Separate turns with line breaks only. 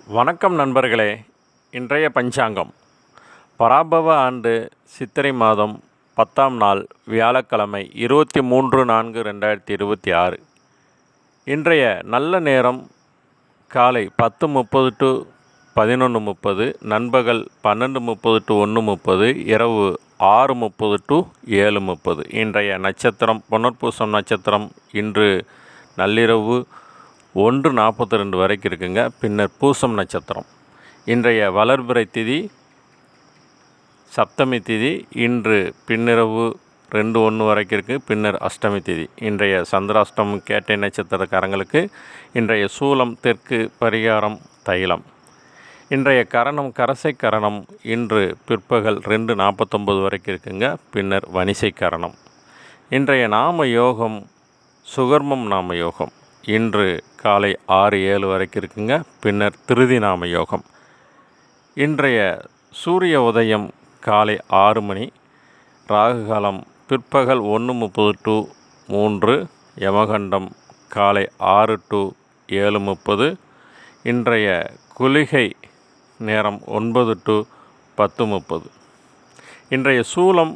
வணக்கம் நண்பர்களே. இன்றைய பஞ்சாங்கம் பராபவ ஆண்டு சித்திரை மாதம் 10ஆம் நாள் வியாழக்கிழமை 23/4/2026. இன்றைய நல்ல நேரம் காலை 10:30 to 11:30, நண்பகல் 12:30 to 1:30, இரவு 6:30 to 7:30. இன்றைய நட்சத்திரம் புனர்பூசம் நட்சத்திரம். இன்று நள்ளிரவு 1:42 வரைக்கும் இருக்குங்க. பின்னர் பூசம் நட்சத்திரம். இன்றைய வளர்பிறை திதி சப்தமி திதி. இன்று பின்னிரவு 2:01 வரைக்கும் இருக்குது. பின்னர் அஷ்டமி திதி. இன்றைய சந்திராஷ்டமம் கேட்டை நட்சத்திரக்காரங்களுக்கு. இன்றைய சூலம் தெற்கு, பரிகாரம் தைலம். இன்றைய கரணம் கரசை கரணம். இன்று பிற்பகல் 2:49 வரைக்கும் இருக்குங்க. பின்னர் வனிசை கரணம். இன்றைய நாம யோகம் சுகர்மம் நாம யோகம். இன்று காலை 6:07 வரைக்கும் இருக்குங்க. பின்னர் திருதி நாம யோகம். இன்றைய சூரிய உதயம் காலை 6 மணி. ராகுகாலம் பிற்பகல் 1:30 to 3. யமகண்டம் காலை 6 to 7:30. இன்றைய குளிகை நேரம் 9 to 10:30. இன்றைய சூலம்